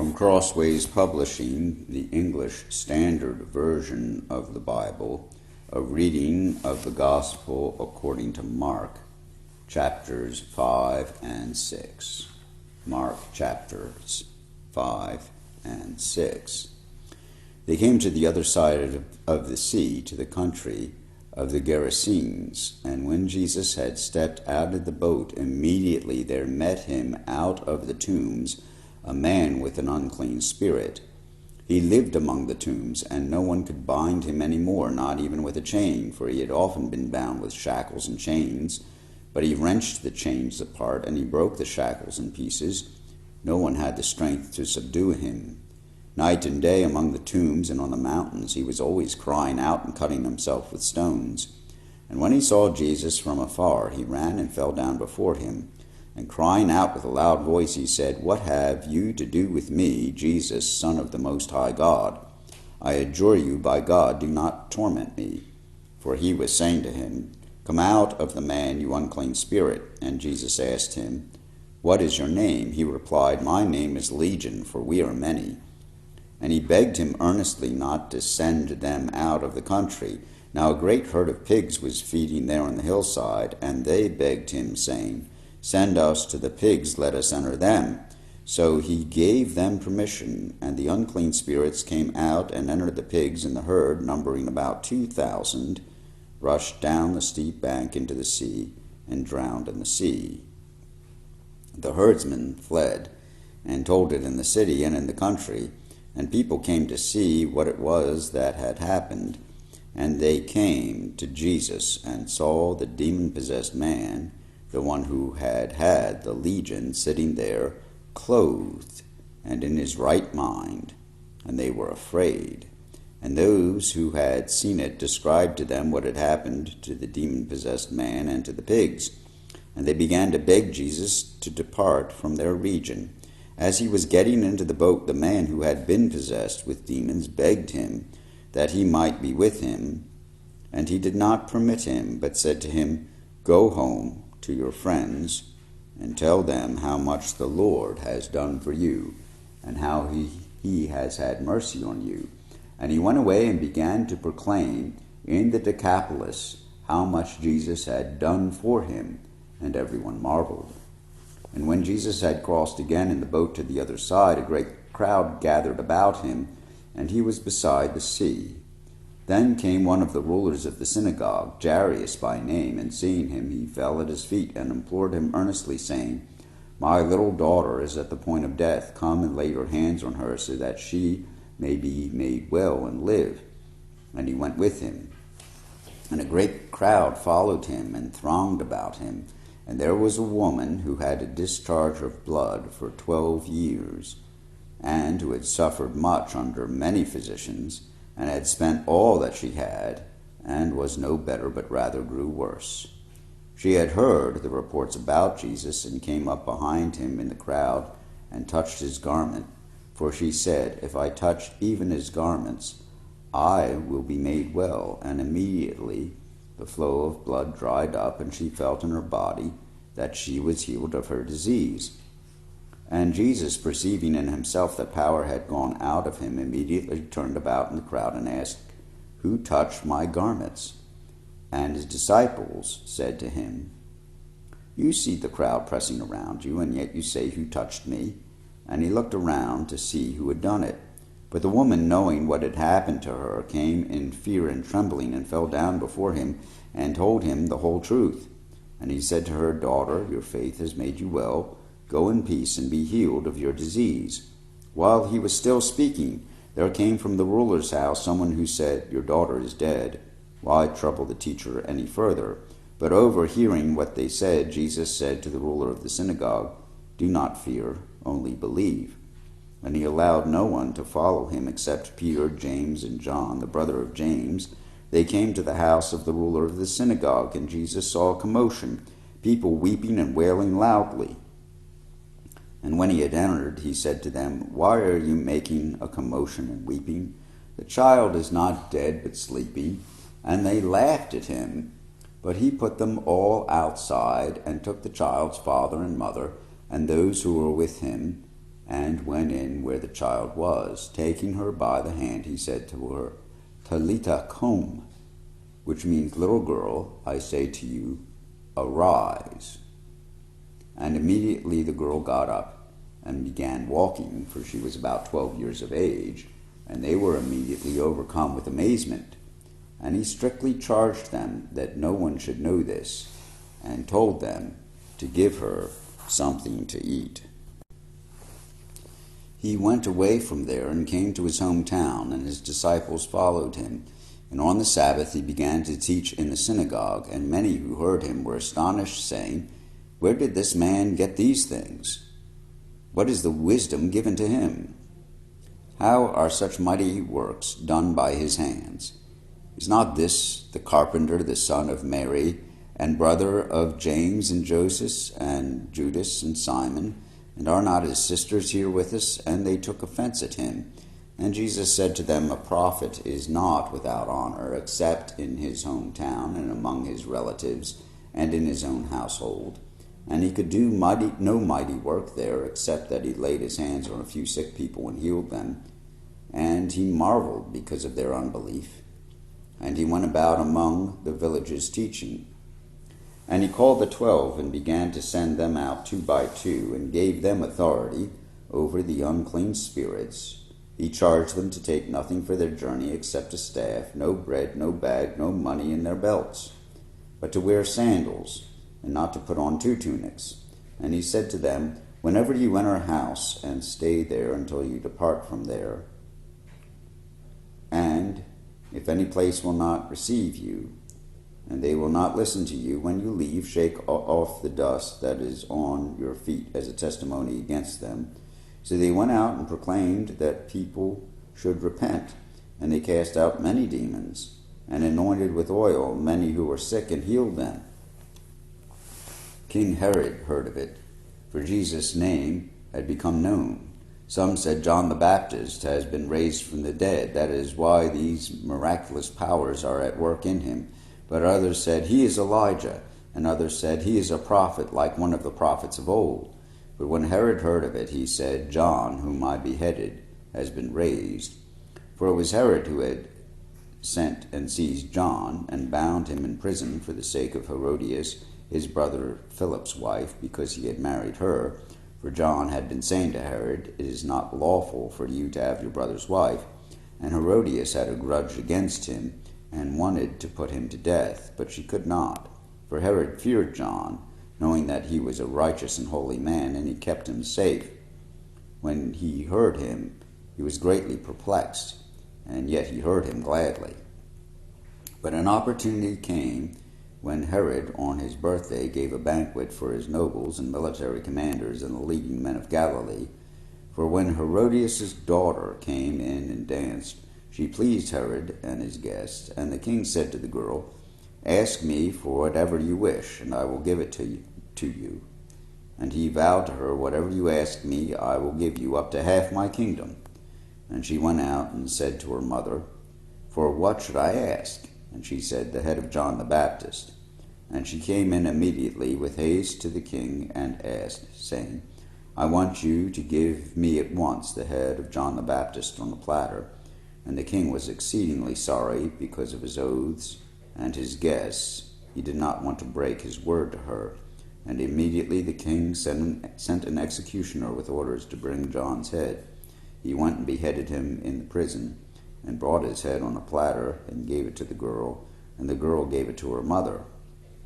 From Crossways Publishing, the English Standard Version of the Bible, a reading of the Gospel according to Mark, chapters 5 and 6. Mark chapters 5 and 6. They came to the other side of the sea, to the country of the Gerasenes, and when Jesus had stepped out of the boat, immediately there met him out of the tombs a man with an unclean spirit. He lived among the tombs, and no one could bind him any more, not even with a chain, for he had often been bound with shackles and chains. But he wrenched the chains apart, and he broke the shackles in pieces. No one had the strength to subdue him. Night and day among the tombs and on the mountains he was always crying out and cutting himself with stones. And when he saw Jesus from afar, he ran and fell down before him. And crying out with a loud voice, he said, "What have you to do with me, Jesus, Son of the Most High God? I adjure you by God, do not torment me." For he was saying to him, "Come out of the man, you unclean spirit." And Jesus asked him, "What is your name?" He replied, "My name is Legion, for we are many." And he begged him earnestly not to send them out of the country. Now a great herd of pigs was feeding there on the hillside, and they begged him, saying, "Send us to the pigs, let us enter them." So he gave them permission, and the unclean spirits came out and entered the pigs, and the herd, numbering about 2,000, rushed down the steep bank into the sea and drowned in the sea. The herdsmen fled and told it in the city and in the country, and people came to see what it was that had happened. And they came to Jesus and saw the demon-possessed man, the one who had had the legion, sitting there, clothed and in his right mind, and they were afraid. And those who had seen it described to them what had happened to the demon-possessed man and to the pigs. And they began to beg Jesus to depart from their region. As he was getting into the boat, the man who had been possessed with demons begged him that he might be with him. And he did not permit him, but said to him, "Go home to your friends and tell them how much the Lord has done for you, and how he has had mercy on you." And he went away and began to proclaim in the Decapolis how much Jesus had done for him, and everyone marveled. And when Jesus had crossed again in the boat to the other side, a great crowd gathered about him, and he was beside the sea. Then came one of the rulers of the synagogue, Jairus by name, and seeing him, he fell at his feet and implored him earnestly, saying, "My little daughter is at the point of death. Come and lay your hands on her, so that she may be made well and live." And he went with him. And a great crowd followed him and thronged about him. And there was a woman who had a discharge of blood for 12 years, and who had suffered much under many physicians, and had spent all that she had, and was no better, but rather grew worse. She had heard the reports about Jesus, and came up behind him in the crowd, and touched his garment. For she said, "If I touch even his garments, I will be made well." And immediately the flow of blood dried up, and she felt in her body that she was healed of her disease. And Jesus, perceiving in himself that power had gone out of him, immediately turned about in the crowd and asked, "Who touched my garments?" And his disciples said to him, "You see the crowd pressing around you, and yet you say, 'Who touched me?'" And he looked around to see who had done it. But the woman, knowing what had happened to her, came in fear and trembling, and fell down before him, and told him the whole truth. And he said to her, "Daughter, your faith has made you well. Go in peace and be healed of your disease." While he was still speaking, there came from the ruler's house someone who said, "Your daughter is dead. Why trouble the teacher any further?" But overhearing what they said, Jesus said to the ruler of the synagogue, "Do not fear, only believe." And he allowed no one to follow him except Peter, James, and John, the brother of James. They came to the house of the ruler of the synagogue, and Jesus saw a commotion, people weeping and wailing loudly. And when he had entered, he said to them, "Why are you making a commotion and weeping? The child is not dead, but sleeping." And they laughed at him. But he put them all outside, and took the child's father and mother, and those who were with him, and went in where the child was. Taking her by the hand, he said to her, Talitha cum, which means, little girl, I say to you, arise. And immediately the girl got up and began walking, for she was about 12 years of age, and they were immediately overcome with amazement. And he strictly charged them that no one should know this, and told them to give her something to eat. He went away from there and came to his hometown, and his disciples followed him. And on the Sabbath he began to teach in the synagogue, and many who heard him were astonished, saying, Where did this man get these things? What is the wisdom given to him? How are such mighty works done by his hands? Is not this the carpenter, the son of Mary, and brother of James and Joseph and Judas and Simon? And are not his sisters here with us? And they took offense at him. And Jesus said to them, A prophet is not without honor, except in his hometown and among his relatives and in his own household. And he could do no mighty work there, except that he laid his hands on a few sick people and healed them. And he marveled because of their unbelief. And he went about among the villages teaching. And he called the 12 and began to send them out 2 by 2, and gave them authority over the unclean spirits. He charged them to take nothing for their journey except a staff, no bread, no bag, no money in their belts, but to wear sandals, and not to put on 2 tunics. And he said to them, Whenever you enter a house, and stay there until you depart from there. And if any place will not receive you, and they will not listen to you, when you leave, shake off the dust that is on your feet as a testimony against them. So they went out and proclaimed that people should repent. And they cast out many demons, and anointed with oil many who were sick, and healed them. King Herod heard of it, for Jesus' name had become known. Some said John the Baptist has been raised from the dead. That is why these miraculous powers are at work in him. But others said, He is Elijah. And others said, He is a prophet, like one of the prophets of old. But when Herod heard of it, he said, John, whom I beheaded, has been raised. For it was Herod who had sent and seized John, and bound him in prison for the sake of Herodias, his brother Philip's wife, because he had married her. For John had been saying to Herod, It is not lawful for you to have your brother's wife. And Herodias had a grudge against him, and wanted to put him to death, but she could not. For Herod feared John, knowing that he was a righteous and holy man, and he kept him safe. When he heard him, he was greatly perplexed, and yet he heard him gladly. But an opportunity came when Herod, on his birthday, gave a banquet for his nobles and military commanders and the leading men of Galilee. For when Herodias' daughter came in and danced, she pleased Herod and his guests. And the king said to the girl, Ask me for whatever you wish, and I will give it to you. And he vowed to her, Whatever you ask me, I will give you, up to half my kingdom. And she went out and said to her mother, For what should I ask? And she said, The head of John the Baptist. And she came in immediately with haste to the king and asked, saying, I want you to give me at once the head of John the Baptist on a platter. And the king was exceedingly sorry because of his oaths and his guests. He did not want to break his word to her. And immediately the king sent an executioner with orders to bring John's head. He went and beheaded him in the prison, and brought his head on a platter, and gave it to the girl, and the girl gave it to her mother.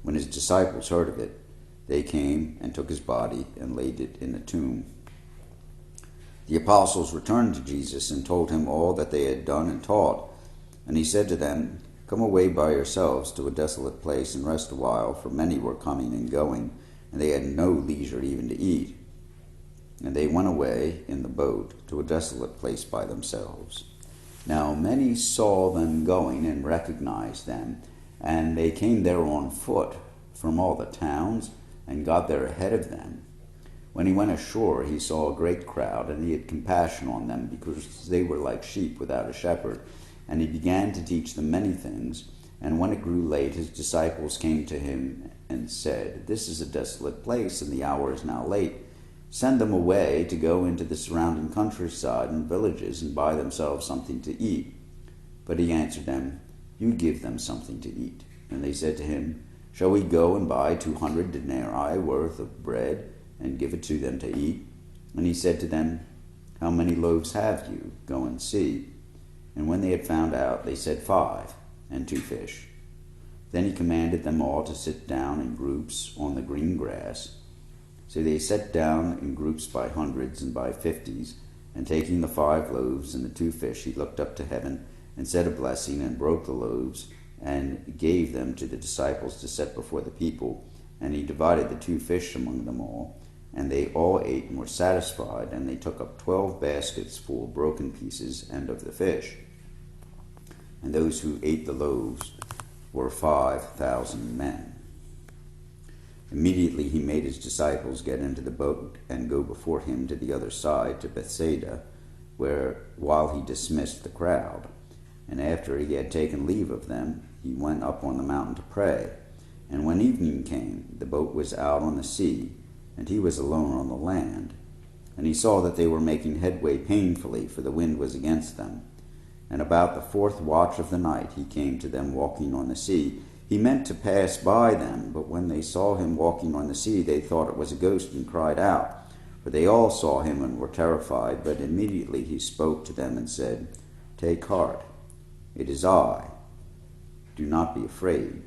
When his disciples heard of it, they came and took his body and laid it in a tomb. The apostles returned to Jesus and told him all that they had done and taught. And he said to them, Come away by yourselves to a desolate place and rest a while, for many were coming and going, and they had no leisure even to eat. And they went away in the boat to a desolate place by themselves. Now many saw them going and recognized them, and they came there on foot from all the towns and got there ahead of them. When he went ashore, he saw a great crowd, and he had compassion on them, because they were like sheep without a shepherd. And he began to teach them many things. And when it grew late, his disciples came to him and said, This is a desolate place, and the hour is now late. Send them away to go into the surrounding countryside and villages and buy themselves something to eat." But he answered them, "You give them something to eat." And they said to him, "Shall we go and buy 200 denarii worth of bread and give it to them to eat?" And he said to them, "How many loaves have you? Go and see." And when they had found out, they said, 5, and 2 fish. Then he commanded them all to sit down in groups on the green grass. So they sat down in groups by hundreds and by 50s, and taking the 5 loaves and the 2 fish, he looked up to heaven and said a blessing and broke the loaves and gave them to the disciples to set before the people. And he divided the 2 fish among them all. And they all ate and were satisfied, and they took up 12 baskets full of broken pieces and of the fish. And those who ate the loaves were 5,000 men. Immediately he made his disciples get into the boat and go before him to the other side, to Bethsaida, while he dismissed the crowd. And after he had taken leave of them, he went up on the mountain to pray. And when evening came, the boat was out on the sea, and he was alone on the land. And he saw that they were making headway painfully, for the wind was against them. And about the 4th watch of the night he came to them walking on the sea. He meant to pass by them, but when they saw him walking on the sea, they thought it was a ghost and cried out. For they all saw him and were terrified. But immediately he spoke to them and said, "Take heart, it is I. Do not be afraid."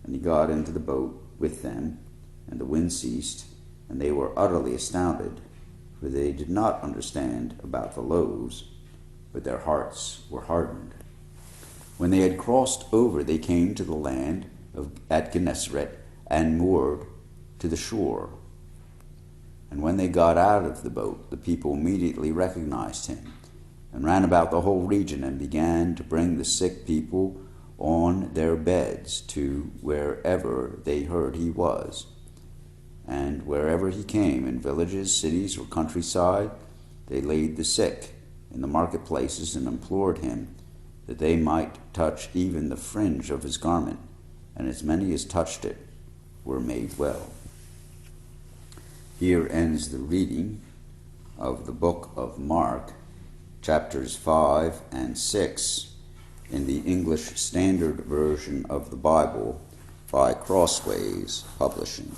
And he got into the boat with them, and the wind ceased, and they were utterly astounded, for they did not understand about the loaves, but their hearts were hardened. When they had crossed over, they came to the land at Gennesaret and moored to the shore. And when they got out of the boat, the people immediately recognized him, and ran about the whole region, and began to bring the sick people on their beds to wherever they heard he was. And wherever he came, in villages, cities, or countryside, they laid the sick in the marketplaces and implored him that they might touch even the fringe of his garment. And as many as touched it were made well. Here ends the reading of the book of Mark, chapters 5 and 6, in the English Standard Version of the Bible by Crossways Publishing.